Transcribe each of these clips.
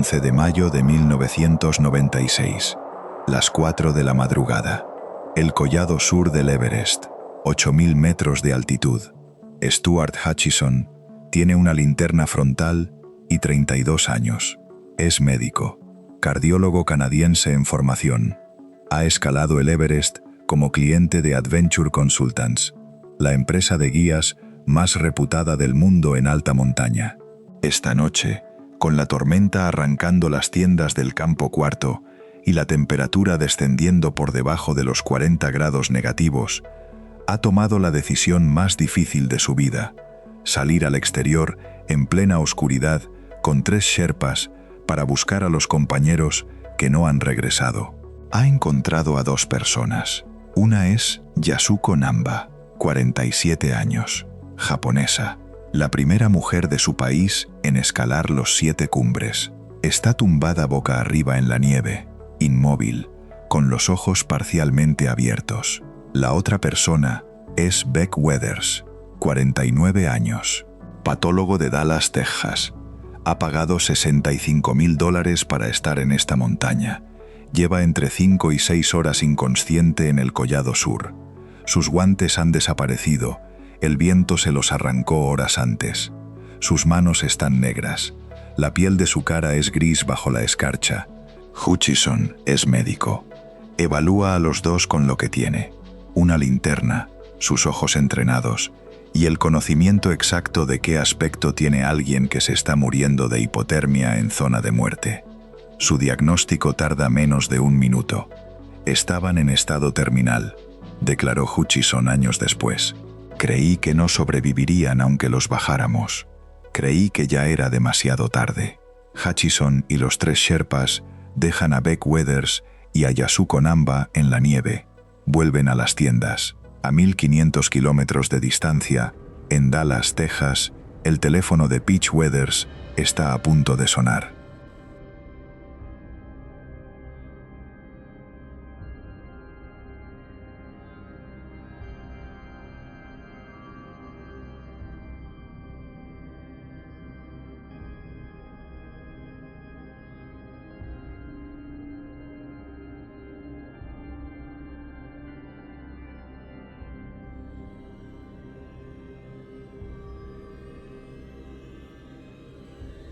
11 de mayo de 1996, las 4 de la madrugada. El collado sur del Everest, 8.000 metros de altitud. Stuart Hutchison tiene una linterna frontal y 32 años. Es médico, cardiólogo canadiense en formación. Ha escalado el Everest como cliente de Adventure Consultants, la empresa de guías más reputada del mundo en alta montaña. Esta noche, con la tormenta arrancando las tiendas del campo cuarto y la temperatura descendiendo por debajo de los 40 grados negativos, ha tomado la decisión más difícil de su vida: salir al exterior en plena oscuridad con 3 sherpas para buscar a los compañeros que no han regresado. Ha encontrado a 2 personas. Una es Yasuko Namba, 47 años, japonesa, la primera mujer de su país en escalar los 7 cumbres. Está tumbada boca arriba en la nieve, inmóvil, con los ojos parcialmente abiertos. La otra persona es Beck Weathers, 49 años, patólogo de Dallas, Texas. Ha pagado $65.000 para estar en esta montaña. Lleva entre 5 y 6 horas inconsciente en el collado sur. Sus guantes han desaparecido, el viento se los arrancó horas antes. Sus manos están negras, la piel de su cara es gris bajo la escarcha. Hutchison es médico. Evalúa a los 2 con lo que tiene: una linterna, sus ojos entrenados y el conocimiento exacto de qué aspecto tiene alguien que se está muriendo de hipotermia en zona de muerte. Su diagnóstico tarda menos de 1 minuto. Estaban en estado terminal, declaró Hutchison años después. Creí que no sobrevivirían aunque los bajáramos. Creí que ya era demasiado tarde. Hutchison y los 3 sherpas dejan a Beck Weathers y a Yasuko Namba en la nieve. Vuelven a las tiendas. A 1.500 kilómetros de distancia, en Dallas, Texas, el teléfono de Beck Weathers está a punto de sonar.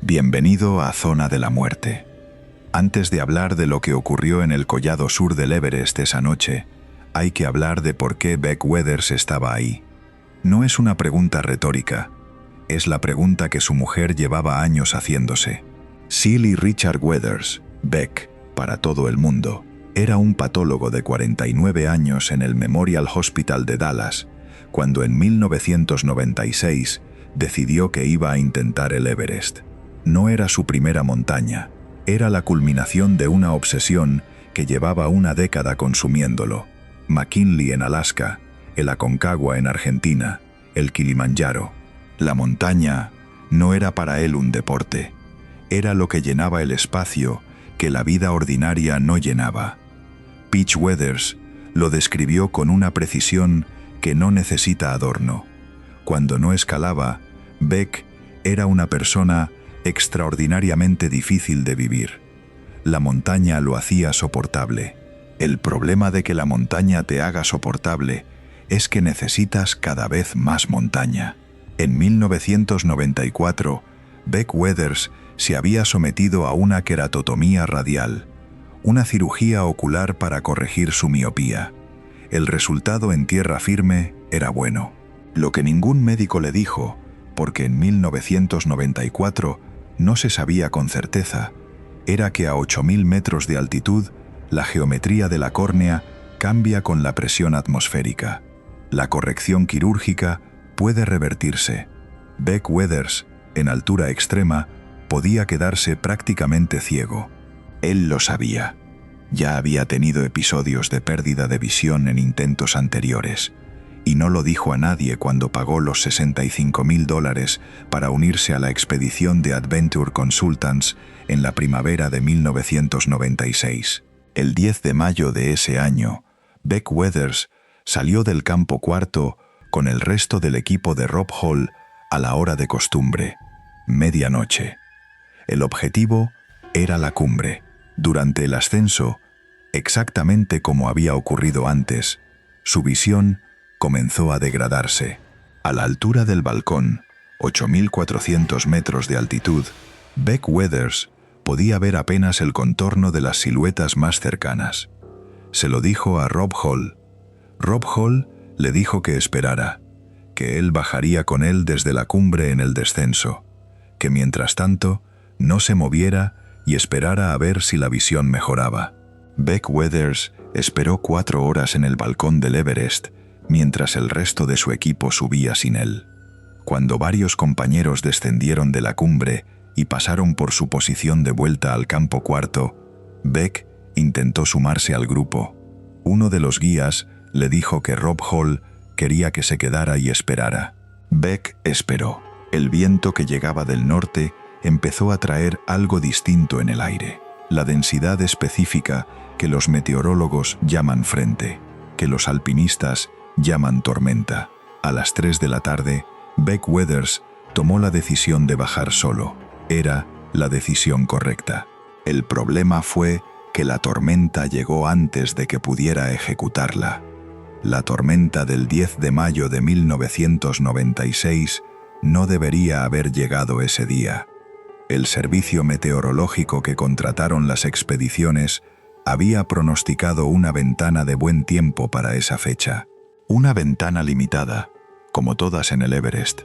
Bienvenido a Zona de la Muerte. Antes de hablar de lo que ocurrió en el collado sur del Everest esa noche, hay que hablar de por qué Beck Weathers estaba ahí. No es una pregunta retórica, es la pregunta que su mujer llevaba años haciéndose. Seeley Richard Weathers, Beck, para todo el mundo, era un patólogo de 49 años en el Memorial Hospital de Dallas, cuando en 1996 decidió que iba a intentar el Everest. No era su primera montaña, era la culminación de una obsesión que llevaba una década consumiéndolo. McKinley en Alaska, el Aconcagua en Argentina, el Kilimanjaro. La montaña no era para él un deporte, era lo que llenaba el espacio que la vida ordinaria no llenaba. Beck Weathers lo describió con una precisión que no necesita adorno. Cuando no escalaba, Beck era una persona extraordinariamente difícil de vivir. La montaña lo hacía soportable. El problema de que la montaña te haga soportable es que necesitas cada vez más montaña. En 1994, Beck Weathers se había sometido a una queratotomía radial, una cirugía ocular para corregir su miopía. El resultado en tierra firme era bueno. Lo que ningún médico le dijo, porque en 1994 no se sabía con certeza, era que a 8.000 metros de altitud, la geometría de la córnea cambia con la presión atmosférica. La corrección quirúrgica puede revertirse. Beck Weathers, en altura extrema, podía quedarse prácticamente ciego. Él lo sabía. Ya había tenido episodios de pérdida de visión en intentos anteriores, y no lo dijo a nadie cuando pagó los $65.000 para unirse a la expedición de Adventure Consultants en la primavera de 1996. El 10 de mayo de ese año, Beck Weathers salió del campo cuarto con el resto del equipo de Rob Hall a la hora de costumbre, medianoche. El objetivo, Era la cumbre. Durante el ascenso, exactamente como había ocurrido antes, su visión comenzó a degradarse. A la altura del balcón, 8.400 metros de altitud, Beck Weathers podía ver apenas el contorno de las siluetas más cercanas. Se lo dijo a Rob Hall. Rob Hall le dijo que esperara, que él bajaría con él desde la cumbre en el descenso, que mientras tanto no se moviera y esperara a ver si la visión mejoraba. Beck Weathers esperó 4 horas en el balcón del Everest, mientras el resto de su equipo subía sin él. Cuando varios compañeros descendieron de la cumbre y pasaron por su posición de vuelta al campo cuarto, Beck intentó sumarse al grupo. Uno de los guías le dijo que Rob Hall quería que se quedara y esperara. Beck esperó. El viento que llegaba del norte empezó a traer algo distinto en el aire. La densidad específica que los meteorólogos llaman frente, que los alpinistas llaman tormenta. A las 3 de la tarde, Beck Weathers tomó la decisión de bajar solo. Era la decisión correcta. El problema fue que la tormenta llegó antes de que pudiera ejecutarla. La tormenta del 10 de mayo de 1996 no debería haber llegado ese día. El servicio meteorológico que contrataron las expediciones había pronosticado una ventana de buen tiempo para esa fecha. Una ventana limitada, como todas en el Everest.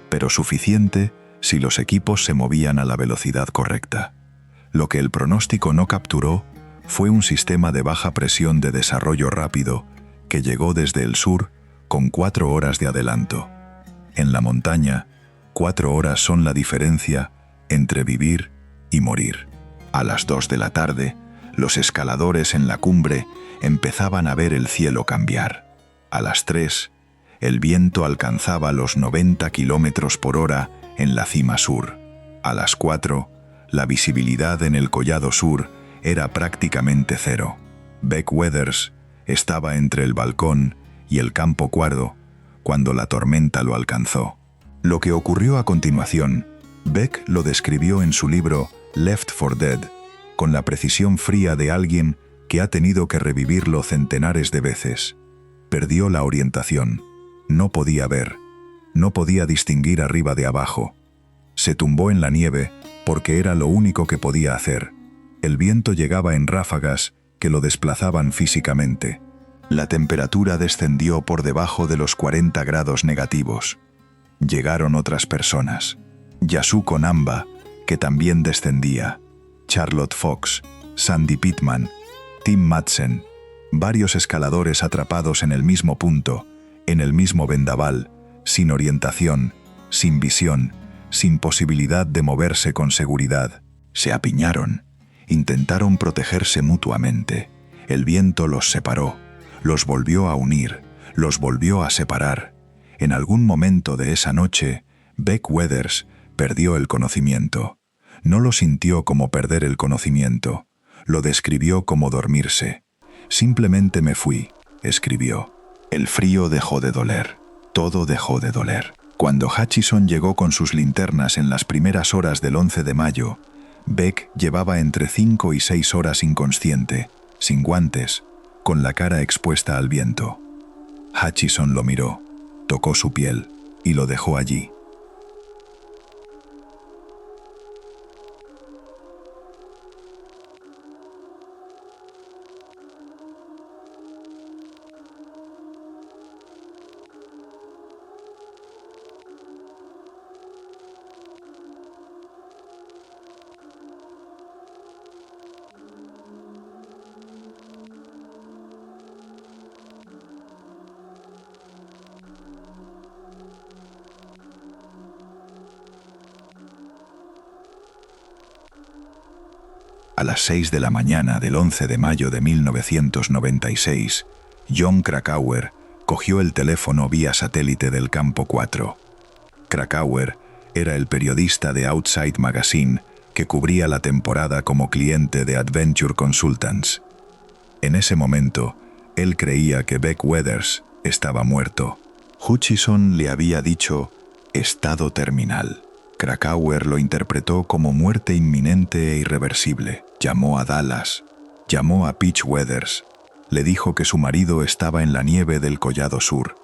Pero suficiente si los equipos se movían a la velocidad correcta. Lo que el pronóstico no capturó fue un sistema de baja presión de desarrollo rápido que llegó desde el sur con 4 horas de adelanto. En la montaña, 4 horas son la diferencia entre vivir y morir. A las 2 de la tarde, los escaladores en la cumbre empezaban a ver el cielo cambiar. A las 3, el viento alcanzaba los 90 kilómetros por hora en la cima sur. A las 4, la visibilidad en el collado sur era prácticamente cero. Beck Weathers estaba entre el balcón y el campo cuarto cuando la tormenta lo alcanzó. Lo que ocurrió a continuación, Beck lo describió en su libro Left for Dead, con la precisión fría de alguien que ha tenido que revivirlo centenares de veces. Perdió la orientación. No podía ver. No podía distinguir arriba de abajo. Se tumbó en la nieve porque era lo único que podía hacer. El viento llegaba en ráfagas que lo desplazaban físicamente. La temperatura descendió por debajo de los 40 grados negativos. Llegaron otras personas. Yasuko Namba, que también descendía. Charlotte Fox, Sandy Pittman, Tim Madsen. Varios escaladores atrapados en el mismo punto, en el mismo vendaval, sin orientación, sin visión, sin posibilidad de moverse con seguridad. Se apiñaron, intentaron protegerse mutuamente. El viento los separó, los volvió a unir, los volvió a separar. En algún momento de esa noche, Beck Weathers perdió el conocimiento. No lo sintió como perder el conocimiento, lo describió como dormirse. Simplemente me fui, escribió. El frío dejó de doler, todo dejó de doler. Cuando Hutchison llegó con sus linternas en las primeras horas del 11 de mayo, Beck llevaba entre 5 y 6 horas inconsciente, sin guantes, con la cara expuesta al viento. Hutchison lo miró, tocó su piel y lo dejó allí. A las 6 de la mañana del 11 de mayo de 1996, Jon Krakauer cogió el teléfono vía satélite del Campo 4. Krakauer era el periodista de Outside Magazine que cubría la temporada como cliente de Adventure Consultants. En ese momento, él creía que Beck Weathers estaba muerto. Hutchison le había dicho estado terminal. Krakauer lo interpretó como muerte inminente e irreversible. Llamó a Dallas, llamó a Pitch Weathers, le dijo que su marido estaba en la nieve del Collado Sur.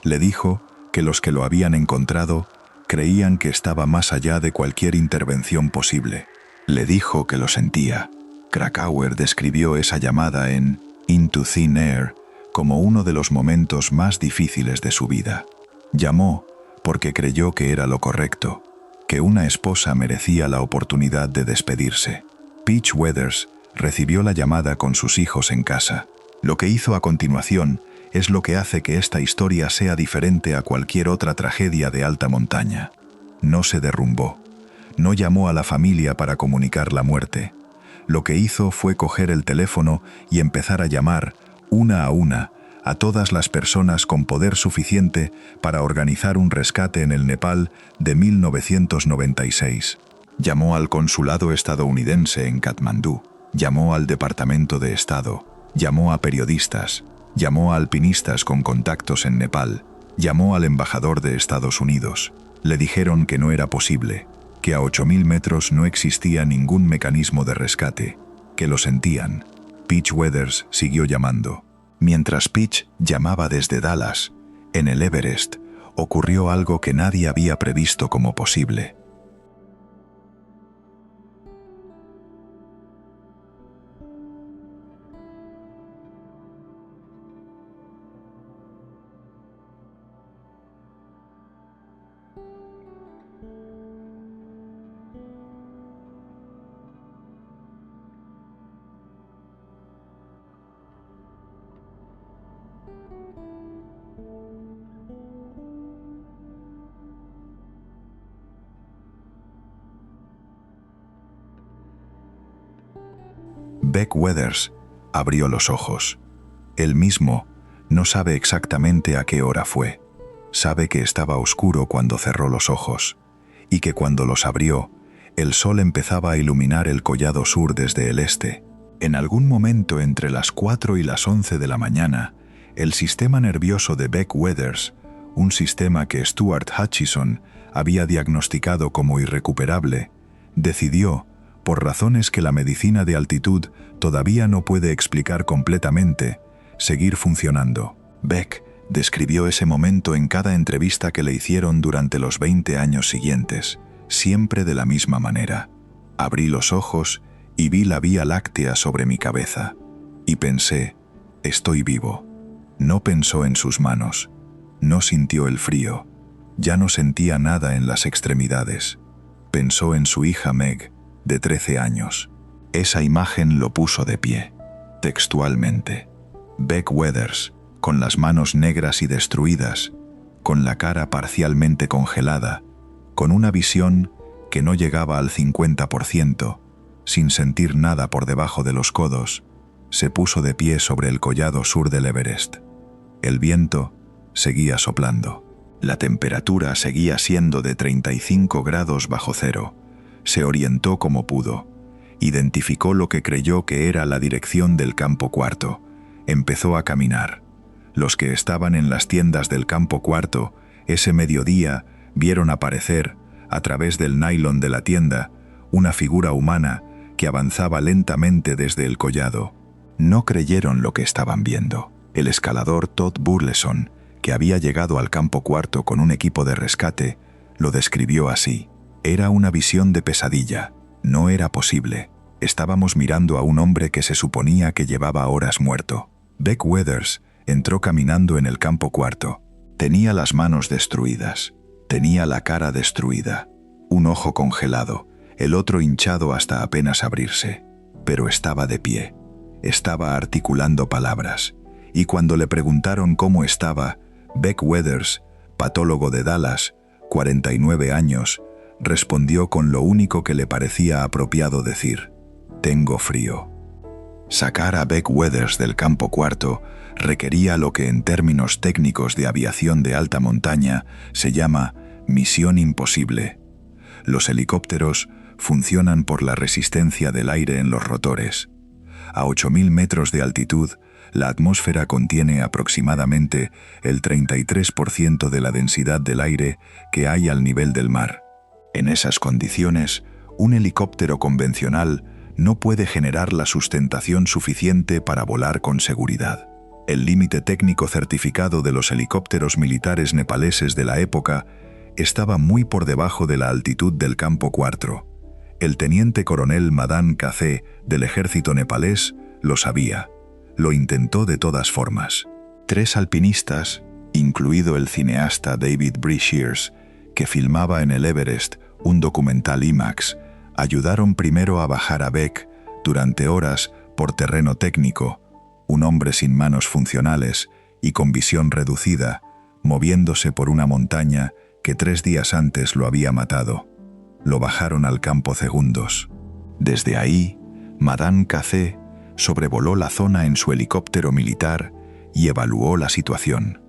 Le dijo que los que lo habían encontrado creían que estaba más allá de cualquier intervención posible. Le dijo que lo sentía. Krakauer describió esa llamada en Into Thin Air como uno de los momentos más difíciles de su vida. Llamó porque creyó que era lo correcto, que una esposa merecía la oportunidad de despedirse. Pitch Weathers recibió la llamada con sus hijos en casa. Lo que hizo a continuación es lo que hace que esta historia sea diferente a cualquier otra tragedia de alta montaña. No se derrumbó. No llamó a la familia para comunicar la muerte. Lo que hizo fue coger el teléfono y empezar a llamar, una a todas las personas con poder suficiente para organizar un rescate en el Nepal de 1996. Llamó al consulado estadounidense en Katmandú, llamó al Departamento de Estado, llamó a periodistas, llamó a alpinistas con contactos en Nepal, llamó al embajador de Estados Unidos. Le dijeron que no era posible, que a 8.000 metros no existía ningún mecanismo de rescate, que lo sentían. Pitch Weathers siguió llamando. Mientras Pitch llamaba desde Dallas, en el Everest, ocurrió algo que nadie había previsto como posible. Beck Weathers abrió los ojos. Él mismo no sabe exactamente a qué hora fue. Sabe que estaba oscuro cuando cerró los ojos y que cuando los abrió, el sol empezaba a iluminar el Collado Sur desde el este. En algún momento entre las 4 y las 11 de la mañana, el sistema nervioso de Beck Weathers, un sistema que Stuart Hutchison había diagnosticado como irrecuperable, decidió, por razones que la medicina de altitud todavía no puede explicar completamente, seguir funcionando. Beck describió ese momento en cada entrevista que le hicieron durante los 20 años siguientes, siempre de la misma manera. Abrí los ojos y vi la Vía Láctea sobre mi cabeza. Y pensé, estoy vivo. No pensó en sus manos. No sintió el frío. Ya no sentía nada en las extremidades. Pensó en su hija Meg, de 13 años. Esa imagen lo puso de pie. Textualmente. Beck Weathers, con las manos negras y destruidas, con la cara parcialmente congelada, con una visión que no llegaba al 50%, sin sentir nada por debajo de los codos, se puso de pie sobre el collado sur del Everest. El viento seguía soplando. La temperatura seguía siendo de 35 grados bajo cero. Se orientó como pudo. Identificó lo que creyó que era la dirección del Campo Cuarto. Empezó a caminar. Los que estaban en las tiendas del Campo Cuarto, ese mediodía, vieron aparecer, a través del nylon de la tienda, una figura humana que avanzaba lentamente desde el collado. No creyeron lo que estaban viendo. El escalador Todd Burleson, que había llegado al Campo Cuarto con un equipo de rescate, lo describió así. Era una visión de pesadilla. No era posible. Estábamos mirando a un hombre que se suponía que llevaba horas muerto. Beck Weathers entró caminando en el Campo Cuarto. Tenía las manos destruidas. Tenía la cara destruida. Un ojo congelado, el otro hinchado hasta apenas abrirse. Pero estaba de pie. Estaba articulando palabras. Y cuando le preguntaron cómo estaba, Beck Weathers, patólogo de Dallas, 49 años, respondió con lo único que le parecía apropiado decir: Tengo frío. Sacar a Beck Weathers del campo cuarto requería lo que en términos técnicos de aviación de alta montaña se llama misión imposible. Los helicópteros funcionan por la resistencia del aire en los rotores. A 8.000 metros de altitud, la atmósfera contiene aproximadamente el 33% de la densidad del aire que hay al nivel del mar. En esas condiciones, un helicóptero convencional no puede generar la sustentación suficiente para volar con seguridad. El límite técnico certificado de los helicópteros militares nepaleses de la época estaba muy por debajo de la altitud del campo cuarto. El teniente coronel Madan Kaze del ejército nepalés lo sabía. Lo intentó de todas formas. 3 alpinistas, incluido el cineasta David Bree-Shears, que filmaba en el Everest un documental IMAX, ayudaron primero a bajar a Beck durante horas por terreno técnico, un hombre sin manos funcionales y con visión reducida, moviéndose por una montaña que 3 días antes lo había matado. Lo bajaron al campo segundos. Desde ahí, Madan Kaze sobrevoló la zona en su helicóptero militar y evaluó la situación.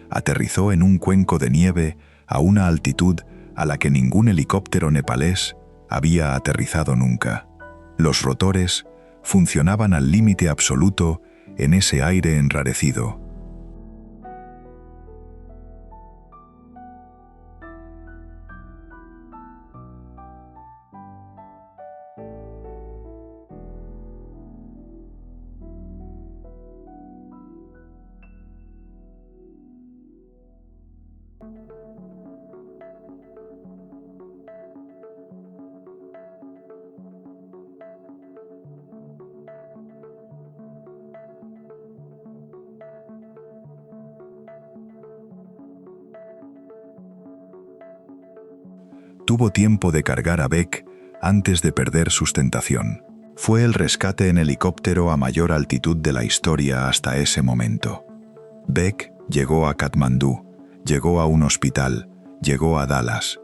Aterrizó en un cuenco de nieve a una altitud a la que ningún helicóptero nepalés había aterrizado nunca. Los rotores funcionaban al límite absoluto en ese aire enrarecido. Tuvo tiempo de cargar a Beck antes de perder sustentación. Fue el rescate en helicóptero a mayor altitud de la historia hasta ese momento. Beck llegó a Katmandú, llegó a un hospital, llegó a Dallas.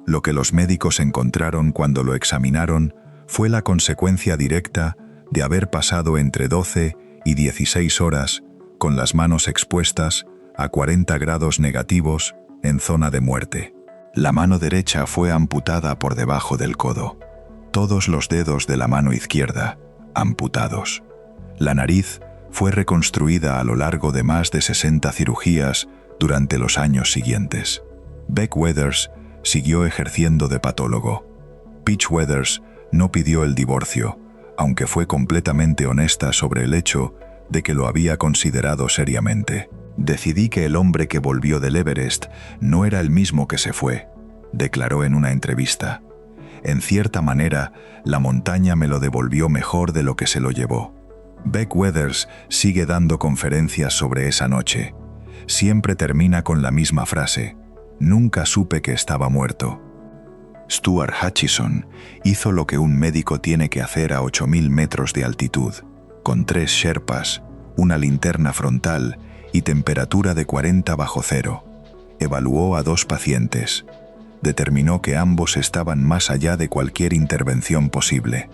Lo que los médicos encontraron cuando lo examinaron fue la consecuencia directa de haber pasado entre 12 y 16 horas con las manos expuestas a 40 grados negativos en zona de muerte. La mano derecha fue amputada por debajo del codo. Todos los dedos de la mano izquierda, amputados. La nariz fue reconstruida a lo largo de más de 60 cirugías durante los años siguientes. Beck Weathers siguió ejerciendo de patólogo. Peach Weathers no pidió el divorcio, aunque fue completamente honesta sobre el hecho de que lo había considerado seriamente. Decidí que el hombre que volvió del Everest no era el mismo que se fue, declaró en una entrevista. En cierta manera, la montaña me lo devolvió mejor de lo que se lo llevó. Beck Weathers sigue dando conferencias sobre esa noche. Siempre termina con la misma frase: nunca supe que estaba muerto. Stuart Hutchison hizo lo que un médico tiene que hacer a 8.000 metros de altitud, con 3 sherpas, una linterna frontal y temperatura de 40 bajo cero. Evaluó a 2 pacientes. Determinó que ambos estaban más allá de cualquier intervención posible.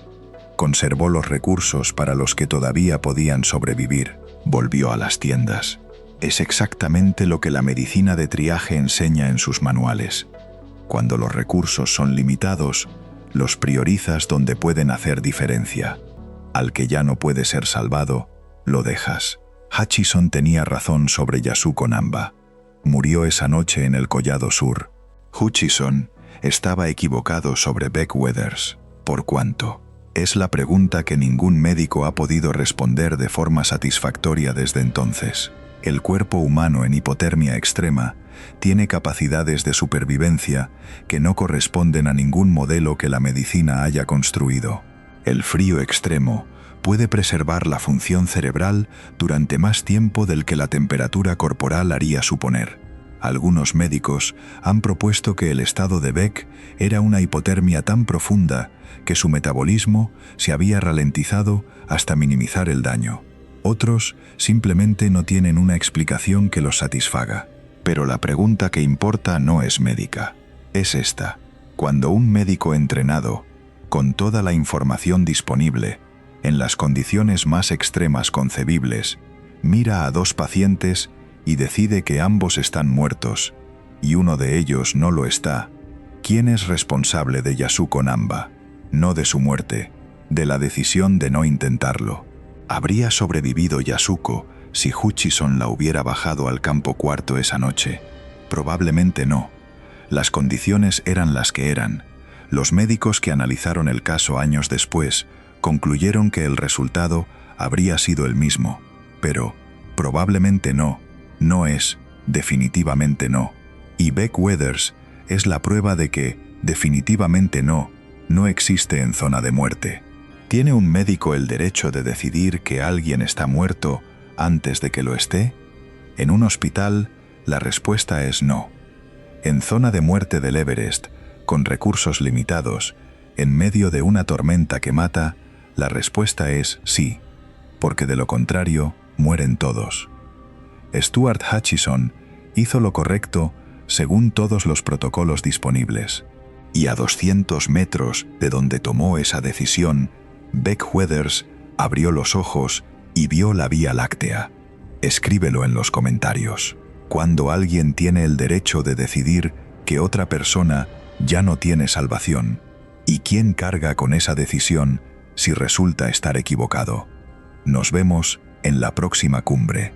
Conservó los recursos para los que todavía podían sobrevivir. Volvió a las tiendas. Es exactamente lo que la medicina de triaje enseña en sus manuales. Cuando los recursos son limitados, los priorizas donde pueden hacer diferencia. Al que ya no puede ser salvado, lo dejas. Hutchison tenía razón sobre Yasuko Namba. Murió esa noche en el Collado Sur. Hutchison estaba equivocado sobre Beck Weathers. ¿Por cuánto? Es la pregunta que ningún médico ha podido responder de forma satisfactoria desde entonces. El cuerpo humano en hipotermia extrema tiene capacidades de supervivencia que no corresponden a ningún modelo que la medicina haya construido. El frío extremo puede preservar la función cerebral durante más tiempo del que la temperatura corporal haría suponer. Algunos médicos han propuesto que el estado de Beck era una hipotermia tan profunda que su metabolismo se había ralentizado hasta minimizar el daño. Otros simplemente no tienen una explicación que los satisfaga. Pero la pregunta que importa no es médica. Es esta: cuando un médico entrenado, con toda la información disponible, en las condiciones más extremas concebibles, mira a dos pacientes y decide que ambos están muertos, y uno de ellos no lo está. ¿Quién es responsable de Yasuko Namba? No de su muerte, de la decisión de no intentarlo. ¿Habría sobrevivido Yasuko si Hutchison la hubiera bajado al campo cuarto esa noche? Probablemente no. Las condiciones eran las que eran. Los médicos que analizaron el caso años después concluyeron que el resultado habría sido el mismo. Pero, probablemente no, no es, definitivamente no. Y Beck Weathers es la prueba de que, definitivamente no existe en zona de muerte. ¿Tiene un médico el derecho de decidir que alguien está muerto antes de que lo esté? En un hospital, la respuesta es no. En zona de muerte del Everest, con recursos limitados, en medio de una tormenta que mata, la respuesta es sí, porque de lo contrario, mueren todos. Stuart Hutchison hizo lo correcto según todos los protocolos disponibles. Y a 200 metros de donde tomó esa decisión, Beck Weathers abrió los ojos y vio la Vía Láctea. Escríbelo en los comentarios. Cuando alguien tiene el derecho de decidir que otra persona ya no tiene salvación, ¿y quién carga con esa decisión si resulta estar equivocado? Nos vemos en la próxima cumbre.